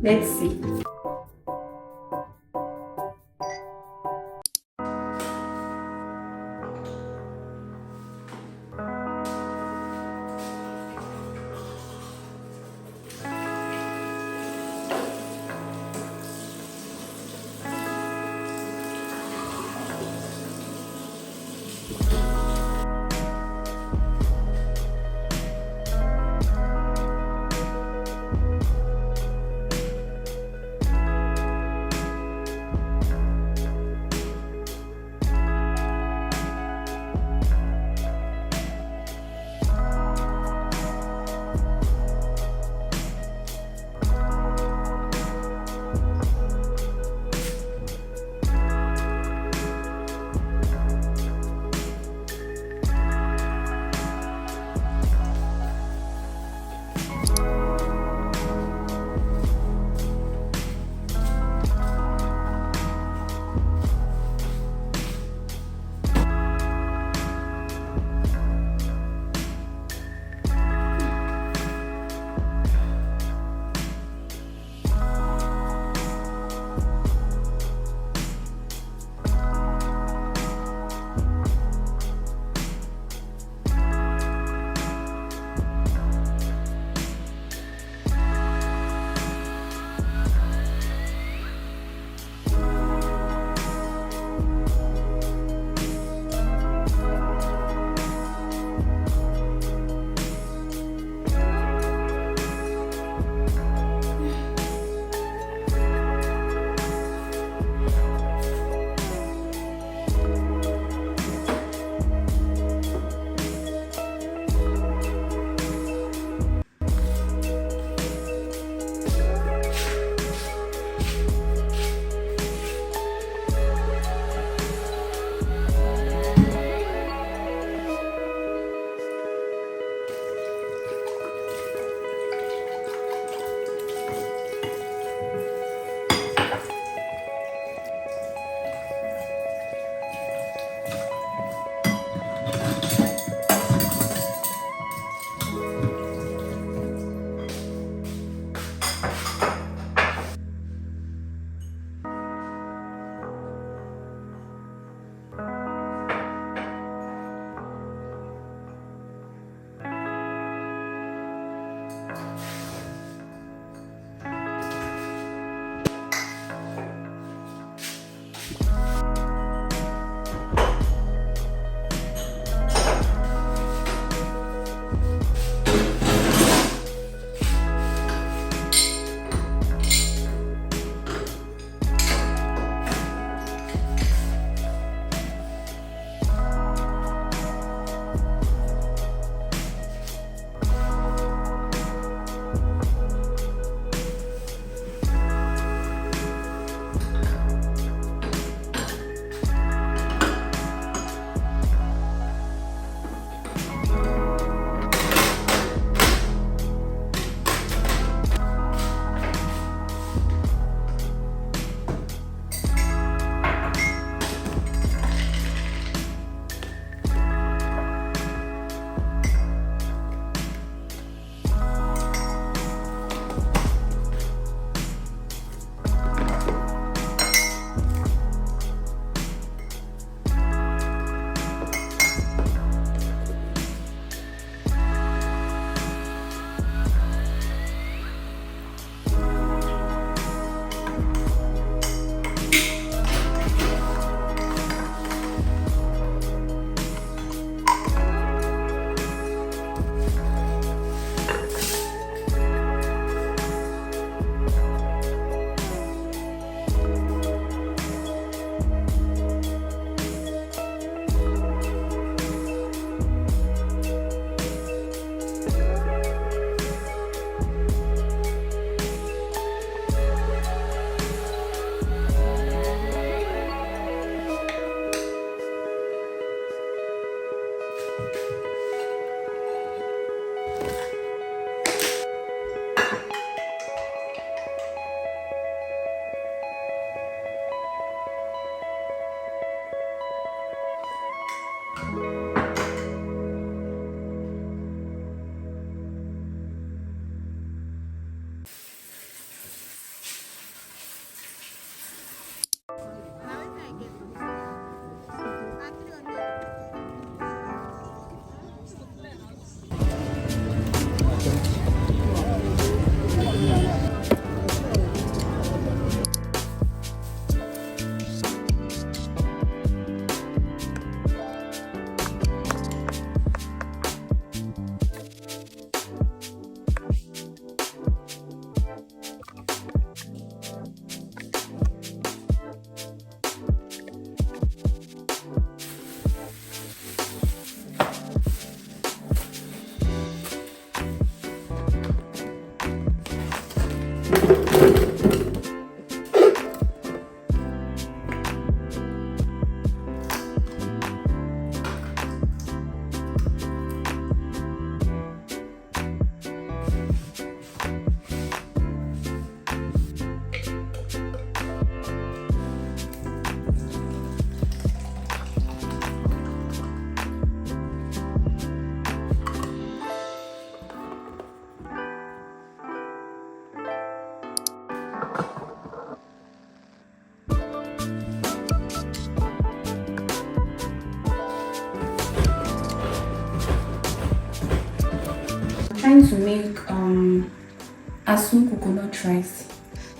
Let's see. make asun coconut rice.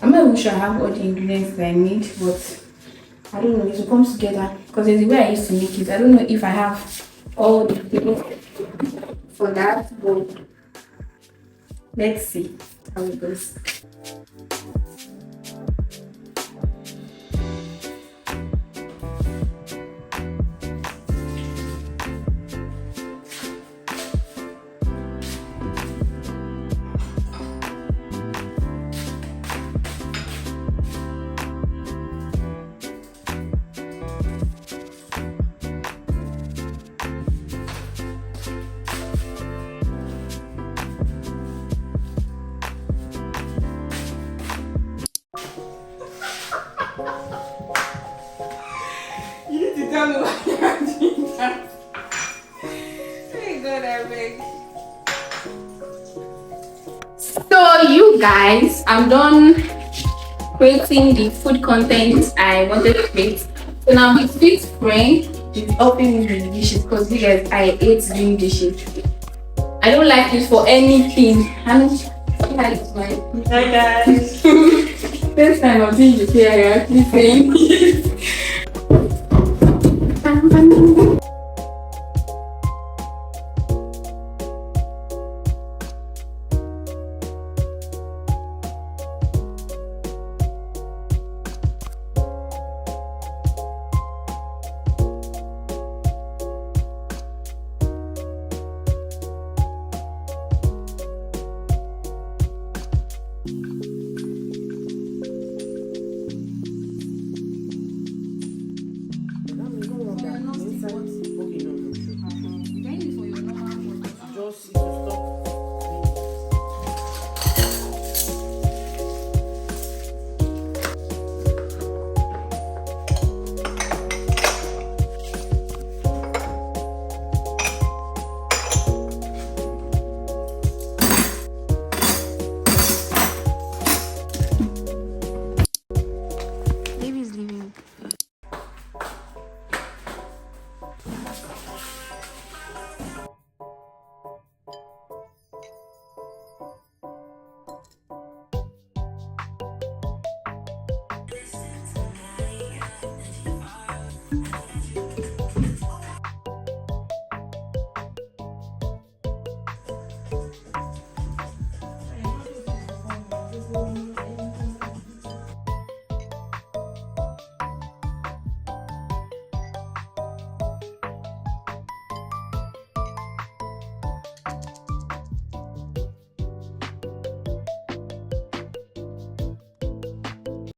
I'm not even sure I have all the ingredients that I need, but I don't know, it will come together because it's the way I used to make it. I don't know if I have all the ingredients for that, but let's see how it goes. You need to tell me why you are doing that. Thank God I beg. So you guys, I'm done creating the food content I wanted to create. So now my sweet friend is helping me with the dishes because you guys, I hate doing dishes. I don't like this for anything. Hi guys. First time I'm doing this here, you're actually saying